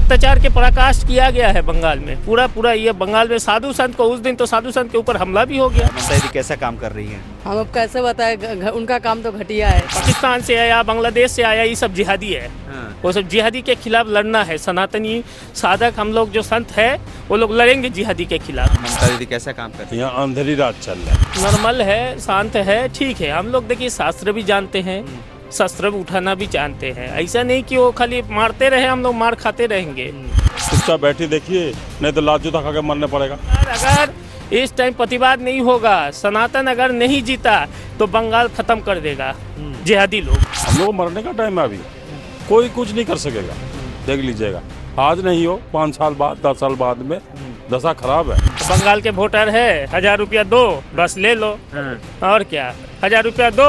अत्याचार के पराकाष्ठ किया गया है बंगाल में। पूरा ये बंगाल में साधु संत को, उस दिन तो साधु संत के ऊपर हमला भी हो गया। ममता दीदी कैसा काम कर रही हैं? हम अब कैसे बताएं, उनका काम तो घटिया है। पाकिस्तान से आया, बांग्लादेश से आया, ये सब जिहादी है। वो सब जिहादी के खिलाफ लड़ना है। सनातनी साधक हम लोग जो संत है वो लोग लड़ेंगे जिहादी के खिलाफ। ममता दीदी कैसा काम कर रही यहाँ अंधेरी रात चल रहा है। नॉर्मल है, शांत है, ठीक है। हम लोग देखिए शास्त्र भी जानते हैं, शस्त्र भी उठाना भी जानते हैं। ऐसा नहीं कि वो खाली मारते रहे, हम लोग मार खाते रहेंगे। चुपचाप बैठी देखिए, नहीं तो लात जूता खा के मरने पड़ेगा। अगर इस टाइम प्रतिवाद नहीं होगा, सनातन अगर नहीं जीता तो बंगाल खत्म कर देगा जिहादी लोग। हम लोग को मरने का टाइम है अभी, कोई कुछ नहीं कर सकेगा। देख लीजिएगा, आज नहीं हो 5 साल बाद, 10 साल बाद में दशा खराब है। बंगाल के वोटर है, 1000 रुपया दो, बस ले लो। और क्या, 1000 रुपया दो,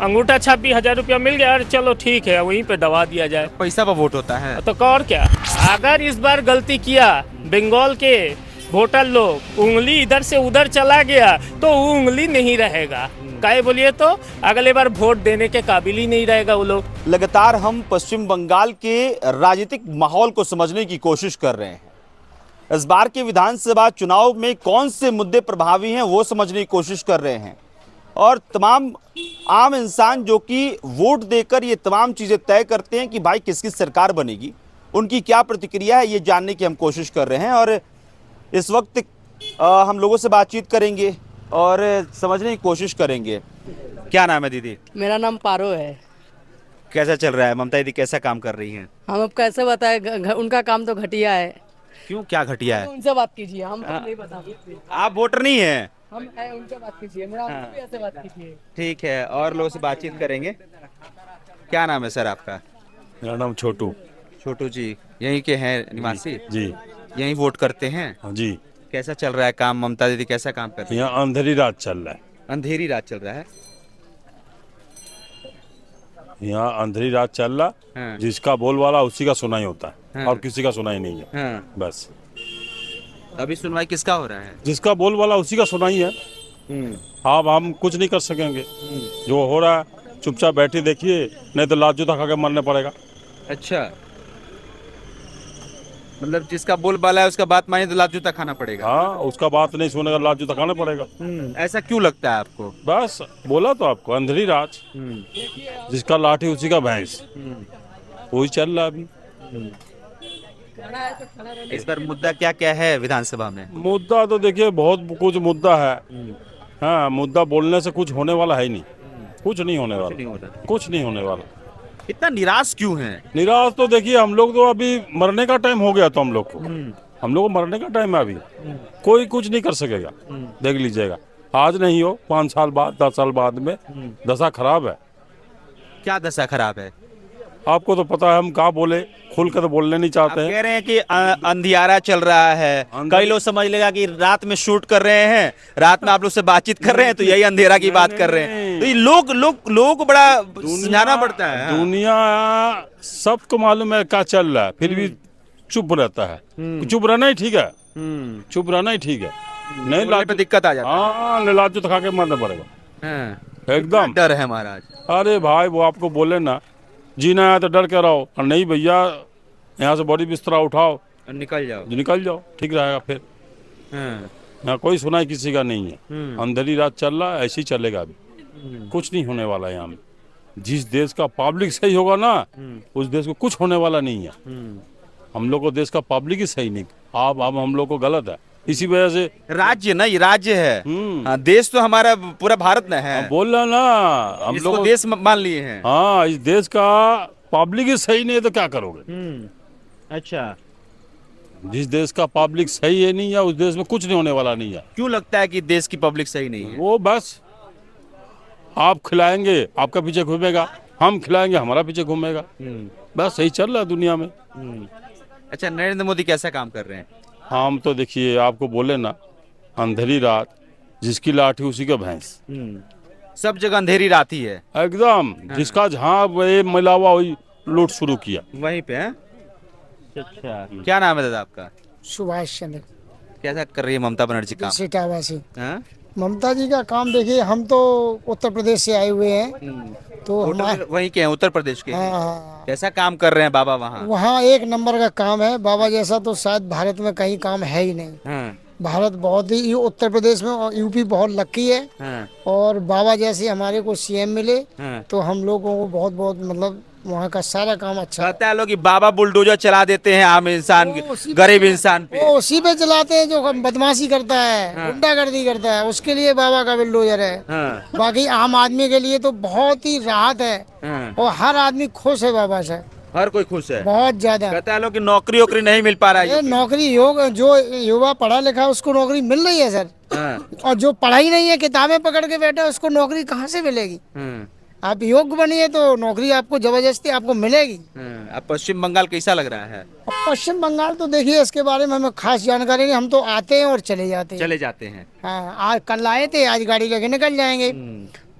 अंगूठा छाप भी 1000 रुपया मिल गया, अरे चलो ठीक है, वहीं पे दबा दिया जाए। पैसा पर वोट होता है तो और क्या। अगर इस बार गलती किया बंगाल के वोटर लोग, उंगली इधर से उधर चला गया तो वो उंगली नहीं रहेगा। काहे बोलिए तो अगले बार वोट देने के काबिल ही नहीं रहेगा वो लोग। लगातार हम पश्चिम बंगाल के राजनीतिक माहौल को समझने की कोशिश कर रहे हैं। इस बार के विधानसभा चुनाव में कौन से मुद्दे प्रभावी हैं वो समझने की कोशिश कर रहे हैं, और तमाम आम इंसान जो कि वोट देकर ये तमाम चीज़ें तय करते हैं कि भाई किसकी सरकार बनेगी, उनकी क्या प्रतिक्रिया है, ये जानने की हम कोशिश कर रहे हैं। और इस वक्त हम लोगों से बातचीत करेंगे और समझने की कोशिश करेंगे। क्या नाम है दीदी? मेरा नाम पारो है। कैसा चल रहा है? ममता दीदी कैसा काम कर रही हैं? हम अब कैसे बताएं, उनका काम तो घटिया है। क्यों, क्या घटिया है? उनसे बात कीजिए, हम नहीं बता सकते। आप वोटर नहीं हैं? हम हैं, उनसे बात कीजिए, मेरा भी ऐसे बात कीजिए। ठीक है, और लोगों से बातचीत करेंगे। क्या नाम है सर आपका? मेरा नाम छोटू। छोटू जी यहीं के हैं निवासी? जी यहीं वोट करते हैं जी। कैसा चल रहा है काम? ममता दीदी कैसा काम कर रही है? यहाँ अंधेरी रात चल रहा है। अंधेरी रात चल रहा है। यहाँ अंधेरी रात चल रहा, हाँ। जिसका बोल वाला उसी का सुनाई होता है। हाँ। और किसी का सुनाई नहीं है। हाँ। बस अभी सुनवाई किसका हो रहा है? जिसका बोल वाला उसी का सुनाई है। अब हम कुछ नहीं कर सकेंगे। जो हो रहा है चुपचाप बैठी देखिए, नहीं तो लात जूता खा के मरने पड़ेगा। अच्छा, मतलब जिसका बोल बाला है उसका बात माने तो लात जूता खाना पड़ेगा। हाँ, उसका बात नहीं सुनेगा, लात जूता खाना पड़ेगा। ऐसा क्यों लगता है आपको? बस बोला तो आपको, अंधेरी रात, जिसका लाठी उसी का भैंस, वही चल रहा अभी। इस बार मुद्दा क्या क्या है विधानसभा में? मुद्दा तो देखिए बहुत कुछ मुद्दा है। हाँ, मुद्दा बोलने से कुछ होने वाला है ही नहीं। कुछ नहीं होने वाला, कुछ नहीं होने वाला। इतना निराश क्यों है? निराश तो देखिए, हम लोग तो अभी मरने का टाइम हो गया। तो हम लोग को मरने का टाइम है अभी, कोई कुछ नहीं कर सकेगा। देख लीजिएगा, आज नहीं हो 5 साल बाद, 10 साल बाद में दशा खराब है। क्या दशा खराब है? आपको तो पता है, हम कहाँ बोले, खुल कर तो बोलने नहीं चाहते आप हैं। कह रहे हैं कि अंधियारा चल रहा है। कई लोग समझ लेगा कि रात में शूट कर रहे हैं, रात में आप लोग से बातचीत कर रहे हैं, तो यही अंधेरा की बात कर रहे हैं। तो ये लोगों को बड़ा समझाना पड़ता है। दुनिया सबको मालूम है क्या चल रहा है, फिर भी चुप रहता है। चुप रहना ही ठीक है, चुप रहना ही ठीक है। नहीं बोलने पे दिक्कत आ जाता है। हाँ, लात जूता खा के मरना पड़ेगा हाँ। एकदम। डर है महाराज। अरे भाई, वो आपको बोले ना, जीना है तो डर के रहो, और नहीं भैया यहाँ से बॉडी बिस्तरा उठाओ और निकल जाओ। निकल जाओ, ठीक रहेगा फिर। हाँ। यहाँ कोई सुनाई किसी का नहीं है। अंधेरी रात चल रहा है, ऐसे ही चलेगा अभी। कुछ नहीं होने वाला है यहाँ में। जिस देश का पब्लिक सही होगा ना, उस देश को कुछ होने वाला नहीं है। हम लोग को देश का पब्लिक ही सही नहीं, अब हम लोग को गलत है। इसी वजह से राज्य ना, ये राज्य है। हाँ, देश तो हमारा पूरा भारत न है। बोल रहा ना, हम इसको लोग देश मान लिए हैं। हाँ, इस देश का पब्लिक ही सही नहीं है तो क्या करोगे? अच्छा, जिस देश का पब्लिक सही है नहीं है, उस देश में कुछ नहीं होने वाला नहीं है। क्यों लगता है कि देश की पब्लिक सही नहीं है? वो बस आप खिलाएंगे, आपका पीछे घूमेगा, हम खिलाएंगे, हमारा पीछे घूमेगा। बस यही चल रहा है दुनिया में। अच्छा, नरेंद्र मोदी कैसा काम कर रहे हैं? हम तो देखिए, आपको बोले ना, अंधेरी रात, जिसकी लाठी उसी का भैंस। सब जगह अंधेरी रात ही है एकदम। जिसका जहाँ वो मिला हुआ वही लूट शुरू किया वहीं पे है। अच्छा, क्या नाम है दादा आपका? सुभाष चंद्र। कैसा कर रही है ममता बनर्जी काम? सीटावासी। हाँ? ममता जी का काम देखिए, हम तो उत्तर प्रदेश से आए हुए हैं तो हमारे वहीं के हैं, उत्तर प्रदेश के हैं। हाँ, कैसा काम कर रहे हैं बाबा वहाँ? वहाँ एक नंबर का काम है। बाबा जैसा तो शायद भारत में कहीं काम है ही नहीं। हाँ, भारत बहुत ही, उत्तर प्रदेश में और यूपी बहुत लकी है। हाँ, और बाबा जैसे हमारे को सीएम मिले हाँ। तो हम लोगों को बहुत बहुत मतलब वहाँ का सारा काम अच्छा है। कहते हैं लोग कि बाबा बुलडोजर चला देते हैं आम इंसान, वो उसी गरीब इंसान पे। वो उसी पे चलाते हैं जो बदमाशी करता है, गुंडागर्दी करता है, उसके लिए बाबा का बिल्डोजर है। हाँ, बाकी आम आदमी के लिए तो बहुत ही राहत है हाँ। और हर आदमी खुश है बाबा से, हर कोई खुश है। बहुत ज्यादा। कहते हैं लोग कि नौकरी वोकरी नहीं मिल पा रहा है। ये नौकरी जो युवा पढ़ा लिखा है उसको नौकरी मिल रही है सर। हाँ, और जो पढ़ाई नहीं है, किताबें पकड़ के बैठा है, उसको नौकरी कहाँ से मिलेगी? हाँ, आप योग्य बनिए तो नौकरी आपको जबरदस्ती आपको मिलेगी। हाँ। अब पश्चिम बंगाल कैसा लग रहा है? और पश्चिम बंगाल तो देखिए इसके बारे में हमें खास जानकारी नहीं, हम तो आते हैं और चले जाते हैं। चले जाते हैं। हाँ, आज कल आए थे, आज गाड़ी लेके निकल जाएंगे।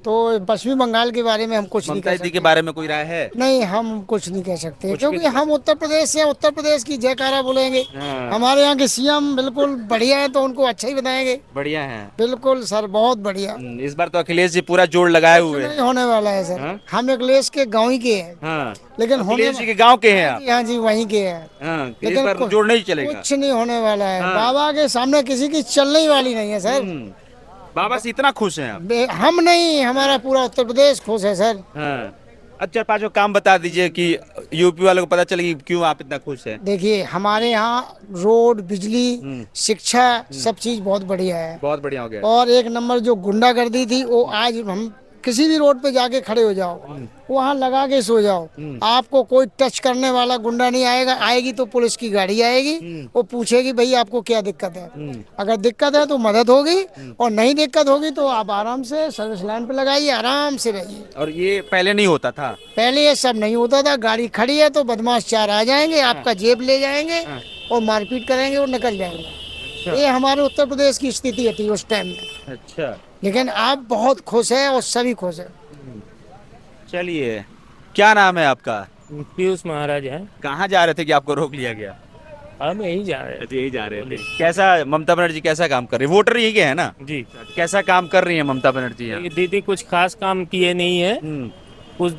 तो पश्चिमी बंगाल के बारे में हम कुछ नहीं ममता कह दीदी सकते। के बारे में कोई राय है? नहीं, हम कुछ नहीं कह सकते क्योंकि हम उत्तर प्रदेश से हैं, उत्तर प्रदेश की जयकारा बोलेंगे। हमारे यहाँ के सीएम बिल्कुल बढ़िया है तो उनको अच्छा ही बताएंगे। बढ़िया है। बिल्कुल सर, बहुत बढ़िया। इस बार तो अखिलेश जी पूरा जोर लगाए हुए हैं। नहीं होने वाला है सर। हम अखिलेश के गाँव ही के हैं, हाँ, लेकिन होने अखिलेश जी के गांव के हैं आप? हाँ जी, वहीं के हैं। हाँ, इस लेकिन बार जोर नहीं चलेगा। कुछ नहीं होने वाला है। बाबा के सामने किसी की चलने ही वाली नहीं है सर। बाबा से इतना खुश हैं आप? हम नहीं, हमारा पूरा उत्तर प्रदेश खुश है सर। हाँ। अच्छा, पांचों काम बता दीजिए कि यूपी वालों को पता चले कि क्यों आप इतना खुश हैं। देखिए हमारे यहाँ रोड, बिजली, शिक्षा सब चीज बहुत बढ़िया है। बहुत बढ़िया हो गया। और एक नंबर जो गुंडागर्दी थी वो आज हम किसी भी रोड पे जाके खड़े हो जाओ, वहाँ लगा के सो जाओ, आपको कोई टच करने वाला गुंडा नहीं आएगा। आएगी तो पुलिस की गाड़ी आएगी, वो पूछेगी भाई आपको क्या दिक्कत है। अगर दिक्कत है तो मदद होगी और नहीं दिक्कत होगी तो आप आराम से सर्विस लाइन पे लगाइए, आराम से रहिए। और ये पहले नहीं होता था? पहले ये सब नहीं होता था। गाड़ी खड़ी है तो बदमाश चार आ जाएंगे, आपका जेब ले जाएंगे और मारपीट करेंगे और निकल जाएंगे। ये हमारे उत्तर प्रदेश की स्थिति थी उस टाइम में। अच्छा, लेकिन आप बहुत खुश है और सभी खुश है। चलिए, क्या नाम है आपका? पीयूष महाराज है। कहाँ जा रहे थे कि आपको रोक लिया गया? हम यही जा रहे यही जा रहे थे। कैसा ममता बनर्जी कैसा काम कर रही है? वोटर यही के है ना? हैं जी। कैसा काम कर रही है ममता बनर्जी यहाँ? ये दीदी कुछ खास काम किए नहीं है। कुछ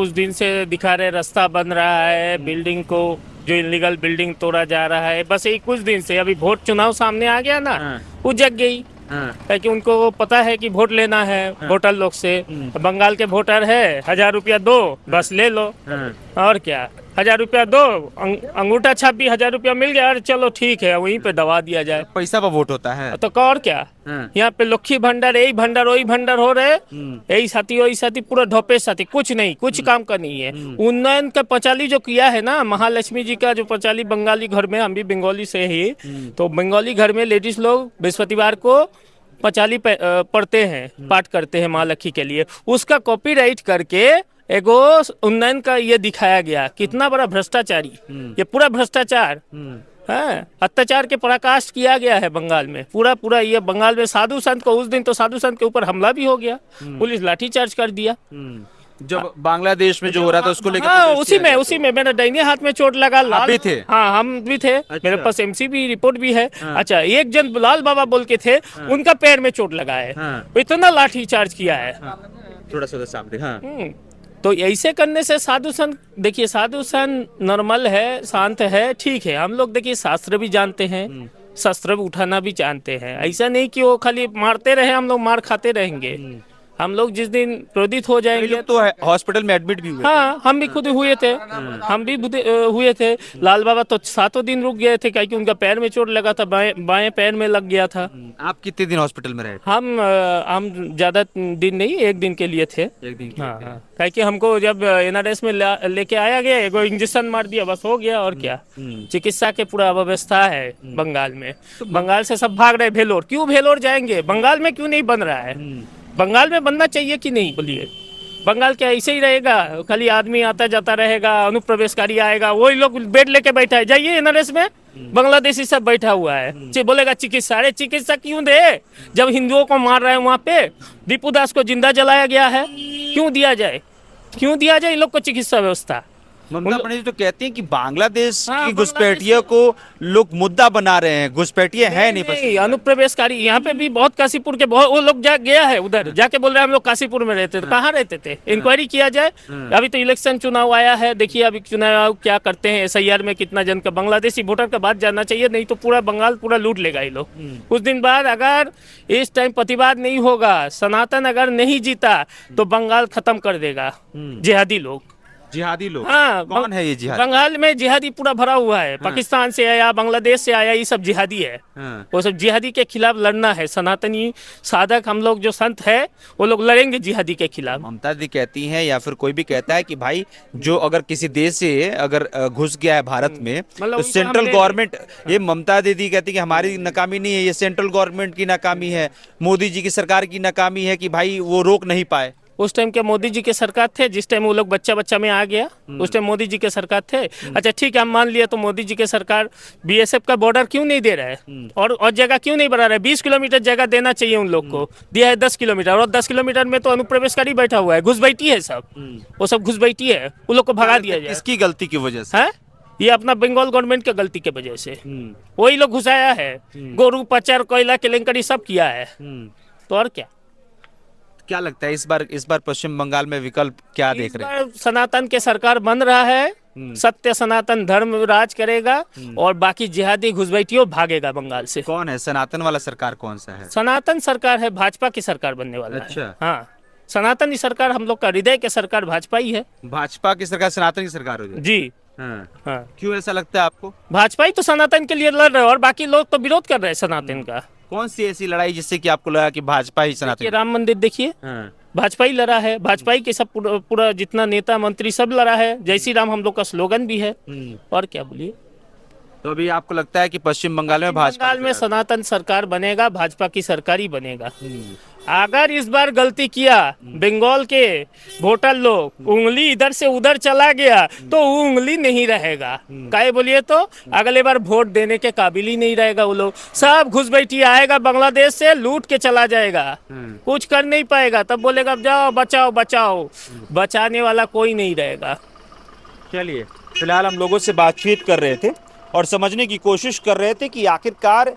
दिन से दिखा रहे रास्ता बन रहा है, बिल्डिंग को जो इलीगल बिल्डिंग तोड़ा जा रहा है, बस यही कुछ दिन से। अभी वोट चुनाव सामने आ गया ना, वो जग गई। ताकि उनको पता है कि वोट लेना है वोटर लोग से। बंगाल के वोटर है, 1000 रुपया दो बस ले लो, और क्या। 1000 रुपया दो, अंगूठा छाप भी 1000 रुपया मिल गया, अरे चलो ठीक है वहीं पे दबा दिया जाए। पैसा पर वोट होता है तो और क्या। यहाँ पे लक्खी भंडार, यही भंडार वही भंडार हो रहे, यही साथी वही साथी, पूरा ढोपे साथी, कुछ नहीं, कुछ काम का नहीं है। उन्नयन का पचाली जो किया है ना, महालक्ष्मी जी का जो पचाली बंगाली घर में, हम भी बंगाली से ही, तो बंगाली घर में लेडीज लोग बृहस्पतिवार को पचाली पढ़ते हैं, पाठ करते हैं महालक्ष्मी के लिए। उसका कॉपीराइट करके एगो उन्नयन का ये दिखाया गया। कितना बड़ा भ्रष्टाचारी, ये पूरा भ्रष्टाचार है, अत्याचार के पराकाष्ठ किया गया है बंगाल में। पूरा ये बंगाल में साधु संत को, उस दिन तो साधु संत के ऊपर हमला भी हो गया, पुलिस लाठीचार्ज कर दिया। जब बांग्लादेश में जो हो रहा था उसको लेकर हाँ, उसी में मेरा दाहिने हाथ में चोट लगा। आप भी थे? हाँ, हम भी थे। मेरे पास एमसीबी रिपोर्ट भी है। अच्छा, एक जन लाल बाबा बोल के थे, उनका पैर में चोट लगा है। इतना लाठी चार्ज किया है। थोड़ा सा सामने। तो ऐसे करने से साधु संत, देखिए साधु संत नॉर्मल है, शांत है, ठीक है। हम लोग देखिए शास्त्र भी जानते हैं, शस्त्र भी उठाना भी जानते हैं। ऐसा नहीं कि वो खाली मारते रहे, हम लोग मार खाते रहेंगे। हम लोग जिस दिन क्रोधित हो जाएंगे तो हॉस्पिटल में एडमिट भी हुए। हाँ, हम भी खुद हुए थे। हम भी हुए थे। लाल बाबा तो 7 दिन रुक गए थे क्योंकि उनका पैर में चोट लगा था, बाएं पैर में लग गया था। आप कितने दिन हॉस्पिटल में रहे? हम ज्यादा दिन नहीं, 1 दिन के लिए थे। 1 दिन हाँ, कि हमको जब NRS में लेके आया गया, एगो इंजेक्शन मार दिया, बस हो गया, और क्या। चिकित्सा के पूरा व्यवस्था है बंगाल में। बंगाल से सब भाग रहे भेलोर। क्यों भेलोर जाएंगे? बंगाल में क्यों नहीं बन रहा है? बंगाल में बनना चाहिए कि नहीं, बोलिए। बंगाल क्या ऐसे ही रहेगा? खाली आदमी आता जाता रहेगा, अनुप्रवेशकारी आएगा, वही लोग बेड लेके बैठा है। जाइए NRS में, बांग्लादेशी सब बैठा हुआ है। बोलेगा चिकित्सा, अरे चिकित्सा क्यों दे जब हिंदुओं को मार रहे हैं वहाँ पे? दीपू दास को जिंदा जलाया गया है, क्यों दिया जाए? इन लोग को चिकित्सा व्यवस्था? ममता बनर्जी तो कहती हैं कि बांग्लादेश हाँ, की घुसपैठियों को लोग मुद्दा बना रहे हैं, घुसपैठिए है नहीं नहीं, अनुप्रवेशकारी यहाँ पे भी बहुत काशीपुर के बहुत वो लोग गया है उधर जाके बोल रहे हैं हम लोग काशीपुर में रहते थे। कहाँ रहते थे? इंक्वायरी किया जाए। अभी तो इलेक्शन चुनाव आया है, देखिए अभी चुनाव क्या करते हैं, SIR में कितना जन का बांग्लादेशी वोटर का बात जानना चाहिए, नहीं तो पूरा बंगाल पूरा लूट लेगा ये लोग। कुछ दिन बाद अगर इस टाइम प्रतिवाद नहीं होगा, सनातन अगर नहीं जीता तो बंगाल खत्म कर देगा जिहादी लोग। जिहादी लोग? हाँ, कौन है ये जिहादी? बंगाल में जिहादी पूरा भरा हुआ है। पाकिस्तान से आया, बांग्लादेश से आया, ये सब जिहादी है। वो सब जिहादी के खिलाफ लड़ना है। सनातनी साधक हम लोग जो संत है वो लोग लड़ेंगे जिहादी के खिलाफ। ममता दी कहती हैं या फिर कोई भी कहता है कि भाई जो अगर किसी देश से अगर घुस गया है भारत में मतलब तो उनको सेंट्रल हम गवर्नमेंट, ये ममता दीदी कहती है कि हमारी नाकामी नहीं है, ये सेंट्रल गवर्नमेंट की नाकामी है, मोदी जी की सरकार की नाकामी है कि भाई वो रोक नहीं पाए। उस टाइम के मोदी जी के सरकार थे, जिस टाइम वो लोग बच्चा में आ गया उस टाइम मोदी जी के सरकार थे। अच्छा ठीक है, हम मान लिया तो मोदी जी के सरकार BSF का बॉर्डर क्यों नहीं दे रहा है और जगह क्यों नहीं बढ़ा रहा है? 20 किलोमीटर जगह देना चाहिए उन लोग को, दिया है 10 किलोमीटर, और 10 किलोमीटर में तो अनुप्रवेशकारी बैठा हुआ है, घुसपैठी है सब, वो सब घुसपैठी है, उन लोग को भगा दिया जाए। इसकी गलती की वजह से है ये अपना बंगाल गवर्नमेंट की गलती के वजह से वही लोग घुसाया है, गोरू पचार कोयला केलेंकरी सब किया है। तो और क्या लगता है इस बार पश्चिम बंगाल में विकल्प क्या देख रहे हैं? इस बार सनातन के सरकार बन रहा है, सत्य सनातन धर्म राज करेगा और बाकी जिहादी घुसपैठियों भागेगा बंगाल से। कौन है सनातन वाला सरकार? कौन सा है? सनातन सरकार है, भाजपा की सरकार बनने वाला है। अच्छा। हाँ, सनातन की सरकार हम लोग का हृदय के सरकार भाजपा ही है। भाजपा की सरकार सनातन की सरकार हो जाए? जी हाँ। हाँ, क्यों ऐसा लगता है आपको? भाजपा ही तो सनातन के लिए लड़ रहे हैं और बाकी लोग तो विरोध कर रहे हैं सनातन का। कौन सी ऐसी लड़ाई जिससे कि आपको लगा कि भाजपा ही ये सनातन? राम मंदिर देखिए, हाँ। भाजपा ही लड़ा है, भाजपा ही के सब पूरा जितना नेता मंत्री सब लड़ा है। जय श्री राम हम लोग का स्लोगन भी है। और क्या बोलिए? तो अभी आपको लगता है कि पश्चिम बंगाल में भाजपा बंगाल में सनातन सरकार बनेगा, भाजपा की सरकार ही बनेगा। अगर इस बार गलती किया बंगाल के वोटर लोग, उंगली इधर से उधर चला गया तो वो उंगली नहीं रहेगा। काहे बोलिए तो अगले बार वोट देने के काबिल ही नहीं रहेगा। वो लोग सब घुसपैठी आएगा बांग्लादेश से, लूट के चला जाएगा, कुछ कर नहीं पाएगा। तब बोलेगा जाओ बचाओ बचाओ, बचाने वाला कोई नहीं रहेगा। चलिए, फिलहाल हम लोगों से बातचीत कर रहे थे और समझने की कोशिश कर रहे थे कि आखिरकार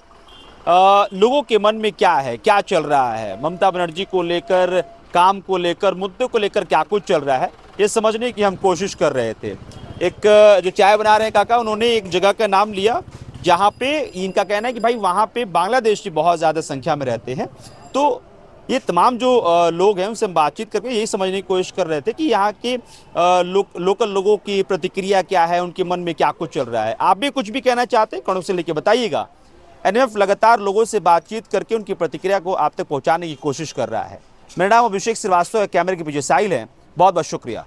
लोगों के मन में क्या है, क्या चल रहा है, ममता बनर्जी को लेकर, काम को लेकर, मुद्दे को लेकर क्या कुछ चल रहा है, ये समझने की हम कोशिश कर रहे थे। एक जो चाय बना रहे हैं काका, उन्होंने एक जगह का नाम लिया जहाँ पे इनका कहना है कि भाई वहाँ पे बांग्लादेशी बहुत ज़्यादा संख्या में रहते हैं। तो ये तमाम जो लोग हैं उनसे हम बातचीत करके यही समझने की कोशिश कर रहे थे कि यहाँ के लोकल लोगों की प्रतिक्रिया क्या है, उनके मन में क्या कुछ चल रहा है। आप भी कुछ भी कहना चाहते हैं, कड़ों से लेके बताइएगा। NMF लगातार लोगों से बातचीत करके उनकी प्रतिक्रिया को आप तक पहुँचाने की कोशिश कर रहा है। मेरा नाम अभिषेक श्रीवास्तव है, कैमरे के पीछे साहिल है। बहुत बहुत शुक्रिया।